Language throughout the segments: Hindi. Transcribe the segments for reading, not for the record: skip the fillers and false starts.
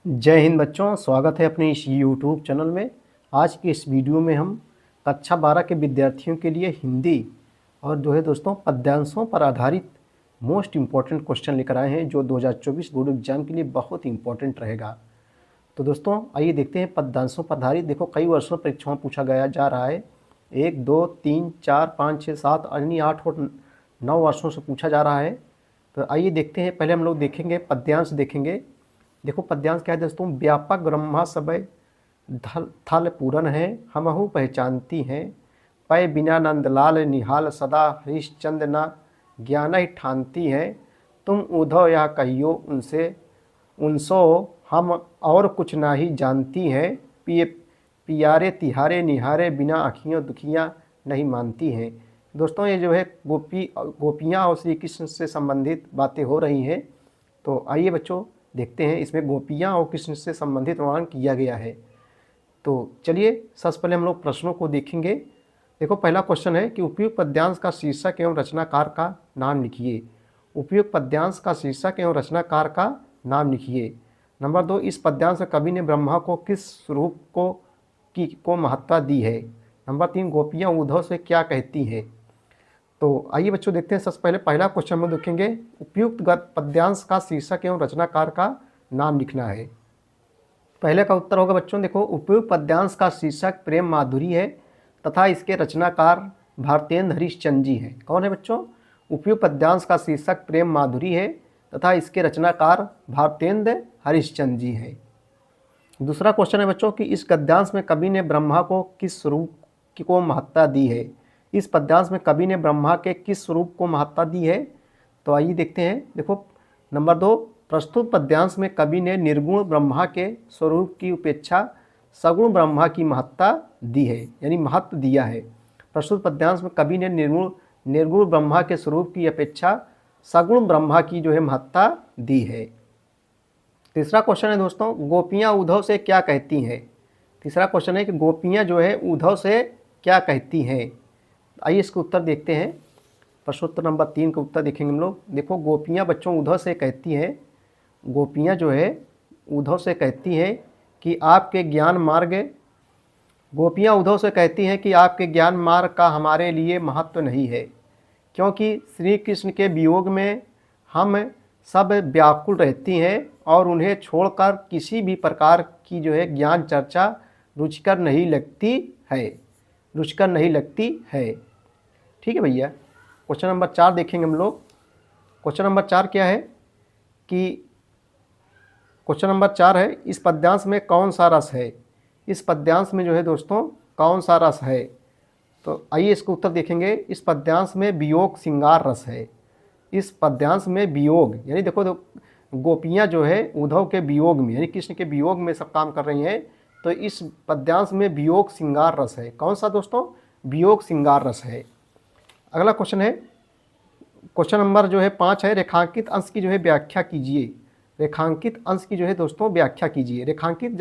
जय हिंद बच्चों, स्वागत है अपने इस YouTube चैनल में। आज की इस वीडियो में हम कक्षा 12 के विद्यार्थियों के लिए हिंदी और जो है दोस्तों पद्यांशों पर आधारित मोस्ट इम्पॉर्टेंट क्वेश्चन लेकर आए हैं, जो 2024 बोर्ड एग्जाम के लिए बहुत इंपॉर्टेंट रहेगा। तो दोस्तों आइए देखते हैं पद्यांशों पर आधारित। देखो, कई वर्षों परीक्षाओं पूछा गया जा रहा है। 1, 2, 3, 4, 5, 6, 7 यानी 8 और 9 वर्षों से पूछा जा रहा है। तो आइए देखते हैं। पहले हम लोग देखेंगे पद्यांश देखेंगे। देखो पद्यांश क्या है दोस्तों। व्यापक ब्रह्मा सबय थल पूरन है, हमहु पहचानती हैं। पै बिना नंदलाल निहाल सदा, हरिश्चंद्र न ज्ञान ही ठानती हैं। तुम उधव यह कहियो उनसे, उनसो हम और कुछ ना ही जानती हैं। पिए पियारे तिहारे निहारे, बिना आँखियों दुखियाँ नहीं मानती हैं। दोस्तों ये जो है गोपियाँ और श्री कृष्ण से संबंधित बातें हो रही हैं। तो आइए बच्चों देखते हैं, इसमें गोपियाँ और कृष्ण से संबंधित वर्णन किया गया है। तो चलिए सबसे पहले हम लोग प्रश्नों को देखेंगे। देखो पहला क्वेश्चन है कि उपयुक्त पद्यांश का शीर्षक एवं रचनाकार का नाम लिखिए। उपयुक्त पद्यांश का शीर्षक एवं रचनाकार का नाम लिखिए। नंबर 2, इस पद्यांश में कवि ने ब्रह्मा को किस स्वरूप को महत्ता दी है। नंबर 3, गोपियाँ उद्धव से क्या कहती हैं। तो आइए बच्चों देखते हैं। सबसे पहले पहला क्वेश्चन में देखेंगे, उपयुक्त पद्यांश का शीर्षक एवं रचनाकार का नाम लिखना है। पहले का उत्तर होगा बच्चों, देखो उपयुक्त पद्यांश का शीर्षक प्रेम माधुरी है तथा इसके रचनाकार भारतेंद्र हरिश्चंद्र जी हैं। कौन है बच्चों? उपयुक्त पद्यांश का शीर्षक प्रेम माधुरी है तथा इसके रचनाकार भारतेंद्र हरिश्चंद्र जी हैं। दूसरा क्वेश्चन है बच्चों कि इस गद्यांश में कवि ने ब्रह्मा को किस स्वरूप को महत्ता दी है। इस पद्यांश में कवि ने ब्रह्मा के किस स्वरूप को महत्ता दी है। तो आइए देखते हैं। देखो नंबर 2, प्रस्तुत पद्यांश में कवि ने निर्गुण ब्रह्मा के स्वरूप की उपेक्षा सगुण ब्रह्मा की महत्ता दी है, यानी महत्व दिया है। प्रस्तुत पद्यांश में कवि ने निर्गुण ब्रह्मा के स्वरूप की अपेक्षा सगुण ब्रह्मा की जो है महत्ता दी है। तीसरा क्वेश्चन है दोस्तों, गोपियाँ उद्धव से क्या कहती हैं। तीसरा क्वेश्चन है कि गोपियाँ जो है उद्धव से क्या कहती हैं। आइए इसका उत्तर देखते हैं। प्रश्नोत्तर नंबर 3 का उत्तर देखेंगे हम लोग। देखो गोपियाँ बच्चों उद्धव से कहती हैं, गोपियाँ जो है उद्धव से कहती हैं कि आपके ज्ञान मार्ग, गोपियाँ उद्धव से कहती हैं कि आपके ज्ञान मार्ग का हमारे लिए महत्व नहीं है, क्योंकि श्री कृष्ण के वियोग में हम सब व्याकुल रहती हैं और उन्हें छोड़कर किसी भी प्रकार की जो है ज्ञान चर्चा रुचिकर नहीं लगती है, रुचिकर नहीं लगती है। ठीक है भैया। क्वेश्चन नंबर 4 देखेंगे हम लोग। क्वेश्चन नंबर 4 क्या है कि क्वेश्चन नंबर 4 है, इस पद्यांश में कौन सा रस है। इस पद्यांश में जो है दोस्तों कौन सा रस है। तो आइए इसका उत्तर देखेंगे। इस पद्यांश में वियोग श्रृंगार रस है। इस पद्यांश में वियोग यानी देखो गोपियाँ जो है उद्धव के वियोग में यानी कृष्ण के वियोग में सब काम कर रही हैं। तो इस पद्यांश में वियोग श्रृंगार रस है। कौन सा दोस्तों? वियोग श्रृंगार रस है। अगला क्वेश्चन है, क्वेश्चन नंबर जो है 5 है, रेखांकित अंश की जो है व्याख्या कीजिए। रेखांकित अंश की जो है दोस्तों व्याख्या कीजिए। रेखांकित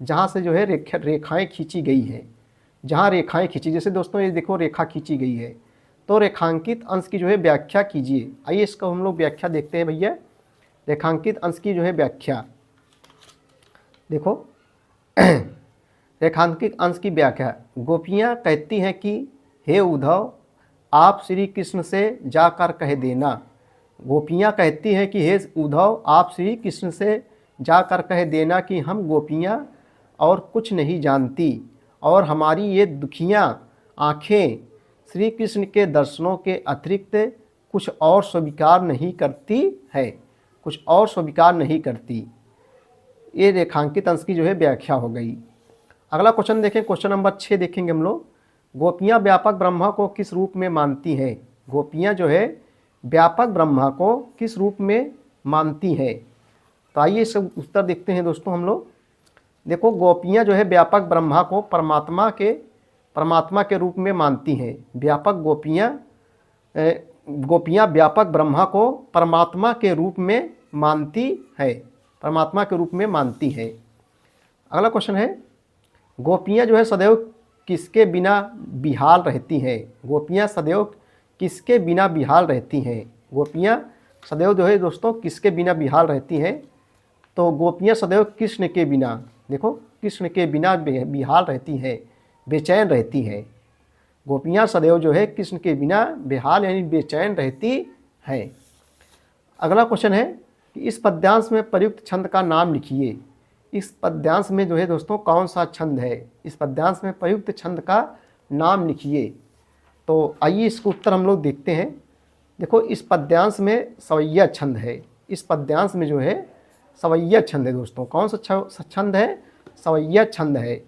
जहाँ से जो है रेखाएं खींची गई हैं, जहाँ रेखाएं खींची, जैसे दोस्तों ये देखो रेखा खींची गई है, तो रेखांकित अंश की जो है व्याख्या कीजिए। आइए इसका हम लोग व्याख्या देखते हैं भैया। रेखांकित अंश की जो है व्याख्या देखो रेखांकित अंश की व्याख्या, गोपियाँ कहती हैं कि हे उद्धव आप श्री कृष्ण से जाकर कह देना। गोपियाँ कहती हैं कि हे उद्धव आप श्री कृष्ण से जाकर कह देना कि हम गोपियाँ और कुछ नहीं जानती और हमारी ये दुखियाँ आँखें श्री कृष्ण के दर्शनों के अतिरिक्त कुछ और स्वीकार नहीं करती है, कुछ और स्वीकार नहीं करती। ये रेखांकित अंश की जो है व्याख्या हो गई। अगला क्वेश्चन देखें। क्वेश्चन नंबर 6 देखेंगे हम लोग। गोपियाँ व्यापक ब्रह्मा को किस रूप में मानती हैं। गोपियाँ जो है व्यापक ब्रह्मा को किस रूप में मानती हैं। तो आइए इसका उत्तर देखते हैं दोस्तों हम लोग। देखो गोपियाँ जो है व्यापक ब्रह्मा को परमात्मा के रूप में मानती हैं। गोपियाँ व्यापक ब्रह्मा को परमात्मा के रूप में मानती है, परमात्मा के रूप में मानती है। अगला क्वेश्चन है, गोपियाँ जो है सदैव किसके बिना बिहाल रहती हैं। गोपियाँ सदैव किसके बिना बिहाल रहती हैं। गोपियाँ सदैव जो है दोस्तों किसके बिना बिहाल रहती हैं। तो गोपियाँ सदैव कृष्ण के बिना, देखो कृष्ण के बिना बेहाल रहती हैं, बेचैन रहती हैं। गोपियाँ सदैव जो है कृष्ण के बिना बेहाल यानी बेचैन रहती हैं। अगला क्वेश्चन है कि इस पद्यांश में प्रयुक्त छंद का नाम लिखिए। इस पद्यांश में जो है दोस्तों कौन सा छंद है, इस पद्यांश में प्रयुक्त छंद का नाम लिखिए। तो आइए इसका उत्तर हम लोग देखते हैं। देखो इस पद्यांश में सवैया छंद है, इस पद्यांश में जो है सवैया छंद है दोस्तों। कौन सा छंद है, सवैया छंद है।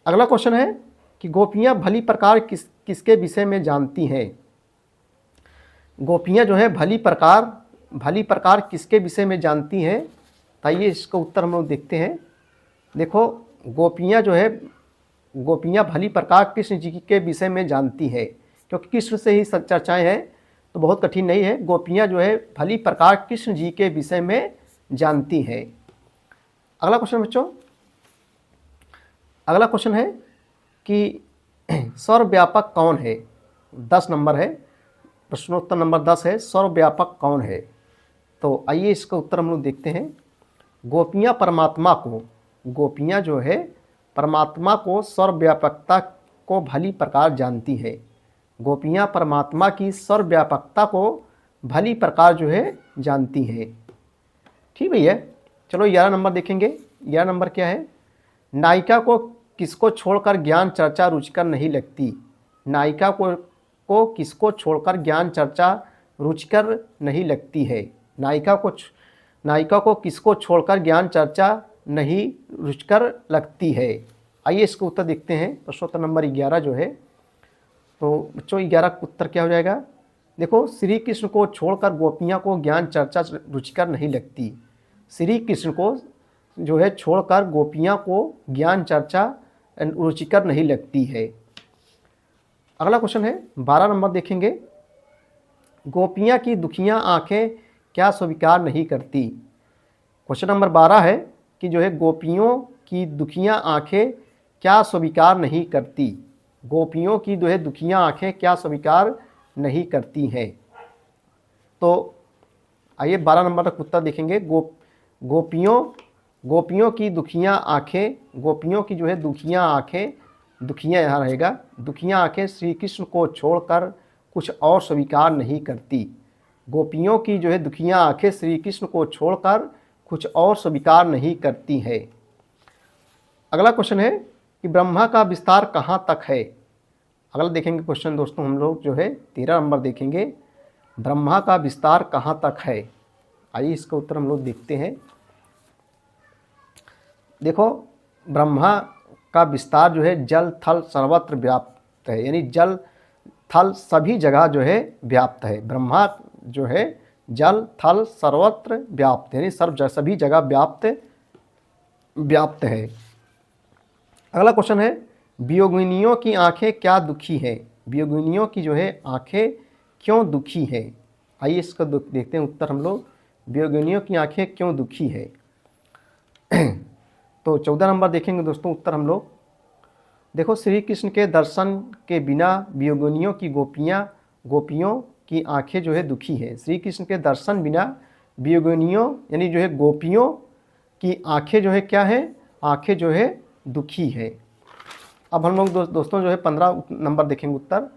अगला क्वेश्चन है कि गोपियाँ भली प्रकार किसके विषय में जानती हैं। गोपियाँ जो है भली प्रकार किसके विषय में जानती हैं। आइए इसका उत्तर हम लोग देखते हैं। देखो गोपियाँ जो है, गोपियाँ भली प्रकार कृष्ण जी के विषय में जानती है, क्योंकि कृष्ण से ही चर्चाएं हैं तो बहुत कठिन नहीं है। गोपियाँ जो है भली प्रकार कृष्ण जी के विषय में जानती हैं। अगला क्वेश्चन बच्चों, अगला क्वेश्चन है कि सर्वव्यापक कौन है। 10 नंबर है, प्रश्नोत्तर नंबर 10 है, सर्वव्यापक कौन है। तो आइए इसका उत्तर हम लोग देखते हैं। गोपियाँ परमात्मा को, गोपियाँ जो है परमात्मा को सर्वव्यापकता को भली प्रकार जानती है। गोपियाँ परमात्मा की सर्वव्यापकता को भली प्रकार जो है जानती है। ठीक भैया, चलो 11 नंबर देखेंगे। 11 नंबर क्या है, नायिका को किसको छोड़कर ज्ञान चर्चा रुचिकर नहीं लगती। नायिका को किसको छोड़कर ज्ञान चर्चा रुचिकर नहीं लगती है। नायिका को किसको छोड़कर ज्ञान चर्चा नहीं रुचिकर लगती है। आइए इसका उत्तर देखते हैं। प्रश्नोत्तर नंबर 11 जो है, तो बच्चों 11 का उत्तर क्या हो जाएगा। देखो श्री कृष्ण को छोड़कर गोपियाँ को ज्ञान चर्चा रुचिकर नहीं लगती। श्री कृष्ण को जो है छोड़कर गोपियाँ को ज्ञान चर्चा रुचिकर नहीं लगती है। अगला क्वेश्चन है 12 नंबर देखेंगे। गोपियाँ की दुखियाँ आँखें क्या स्वीकार नहीं करती। क्वेश्चन नंबर 12 है कि जो है गोपियों की दुखियाँ आँखें क्या स्वीकार नहीं करती। गोपियों की जो है दुखियाँ आँखें क्या स्वीकार नहीं करती हैं। तो आइए 12 नंबर तक उत्तर देखेंगे। गोपियों की दुखियाँ आँखें, गोपियों की जो है दुखियाँ आँखें, दुखियाँ यहाँ रहेगा, दुखियाँ आँखें श्री कृष्ण को छोड़कर कुछ और स्वीकार नहीं करती। गोपियों की जो है दुखियाँ आँखें श्री कृष्ण को छोड़कर कुछ और स्वीकार नहीं करती है। अगला क्वेश्चन है कि ब्रह्मा का विस्तार कहाँ तक है। अगला देखेंगे क्वेश्चन दोस्तों हम लोग जो है 13 नंबर देखेंगे। ब्रह्मा का विस्तार कहाँ तक है। आइए इसका उत्तर हम लोग देखते हैं। देखो ब्रह्मा का विस्तार जो है जल थल सर्वत्र व्याप्त है, यानी जल थल सभी जगह जो है व्याप्त है। ब्रह्मा जो है जल थल सर्वत्र व्याप्त, यानी सभी जगह व्याप्त है। अगला क्वेश्चन है वियोगिनियों की आंखें क्या दुखी है। वियोगिनियों की जो है आंखें क्यों दुखी है। आइए इसका देखते हैं उत्तर हम लोग। वियोगिनियों की आंखें क्यों दुखी है। तो 14 नंबर देखेंगे दोस्तों उत्तर हम लोग। देखो श्री कृष्ण के दर्शन के बिना वियोगिनियों की गोपियों की आंखें जो है दुखी है। श्री कृष्ण के दर्शन बिना वियोगिनियों यानी जो है गोपियों की आंखें जो है क्या है, आंखें जो है दुखी है। अब हम लोग दोस्तों जो है 15 नंबर देखेंगे उत्तर।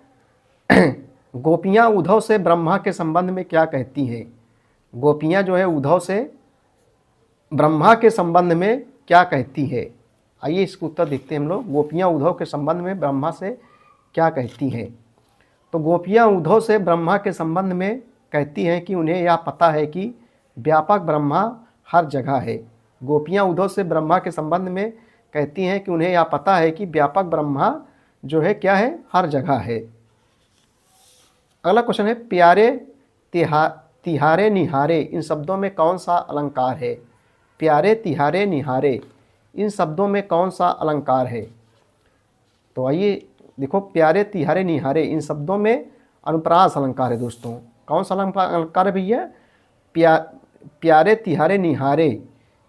गोपियाँ उद्धव से ब्रह्मा के संबंध में क्या कहती हैं। गोपियाँ जो है उद्धव से ब्रह्मा के संबंध में क्या कहती है। आइए इसका उत्तर देखते हैं हम लोग। गोपियाँ उद्धव के संबंध में ब्रह्मा से क्या कहती हैं। तो गोपियाँ उद्धव से ब्रह्मा के संबंध में कहती हैं कि उन्हें यह पता है कि व्यापक ब्रह्मा हर जगह है। गोपियाँ उद्धव से ब्रह्मा के संबंध में कहती हैं कि उन्हें यह पता है कि व्यापक ब्रह्मा जो है क्या है, हर जगह है। अगला क्वेश्चन है प्यारे तिहारे निहारे इन शब्दों में कौन सा अलंकार है। प्यारे तिहारे निहारे इन शब्दों में कौन सा अलंकार है। तो आइए देखो प्यारे तिहारे निहारे इन शब्दों में अनुप्रास अलंकार है दोस्तों। कौन सा अलंकार है भैया, प्यारे तिहारे निहारे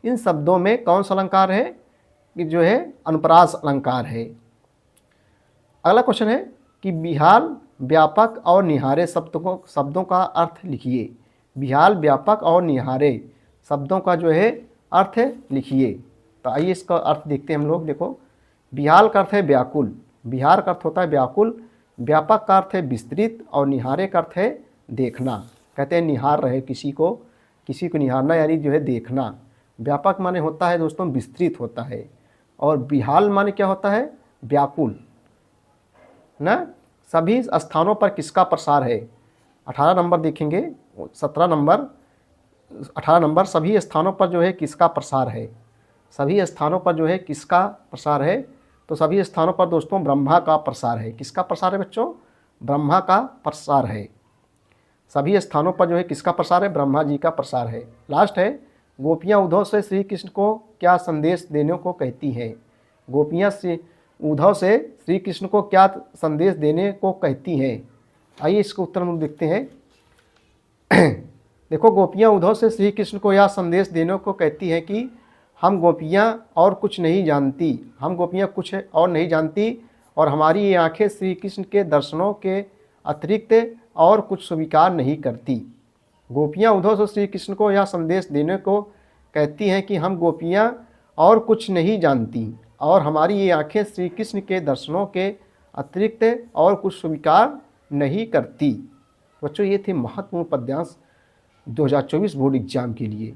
इन शब्दों में कौन सा अलंकार है कि जो है अनुप्रास अलंकार है। अगला क्वेश्चन है कि बिहाल व्यापक और निहारे शब्दों का अर्थ लिखिए। बिहाल व्यापक और निहारे शब्दों का जो है अर्थ लिखिए। तो आइए इसका अर्थ देखते हैं हम लोग। देखो, बिहाल का अर्थ है व्याकुल, बिहार का अर्थ होता है व्याकुल, व्यापक का अर्थ है विस्तृत, और निहारे का अर्थ है देखना। कहते हैं निहार रहे किसी को निहारना यानी जो है देखना। व्यापक माने होता है दोस्तों विस्तृत होता है, और बिहाल माने क्या होता है व्याकुल ना। सभी स्थानों पर किसका प्रसार है। 18 नंबर देखेंगे, 18 नंबर सभी स्थानों पर जो है किसका प्रसार है। सभी स्थानों पर जो है किसका प्रसार है। तो सभी स्थानों पर दोस्तों ब्रह्मा का प्रसार है। किसका प्रसार है बच्चों, ब्रह्मा का प्रसार है। सभी स्थानों पर जो है किसका प्रसार है, ब्रह्मा जी का प्रसार है। लास्ट है, गोपियाँ उद्धव से श्री कृष्ण को क्या संदेश देने को कहती हैं। गोपियाँ से उद्धव से श्री कृष्ण को क्या संदेश देने को कहती हैं। आइए इसको उत्तर हम देखते हैं। देखो, गोपियाँ उद्धव से श्री कृष्ण को यह संदेश देने को कहती हैं कि हम गोपियाँ और कुछ नहीं जानती, हम गोपियाँ कुछ और नहीं जानती, और हमारी ये आँखें श्री कृष्ण के दर्शनों के अतिरिक्त और कुछ स्वीकार नहीं करती। गोपियाँ उद्धव से श्री कृष्ण को यह संदेश देने को कहती हैं कि हम गोपियाँ और कुछ नहीं जानती, और हमारी ये आँखें श्री कृष्ण के दर्शनों के अतिरिक्त और कुछ स्वीकार नहीं करती। बच्चों, ये थे महत्वपूर्ण पद्यांश 2024 बोर्ड एग्जाम के लिए।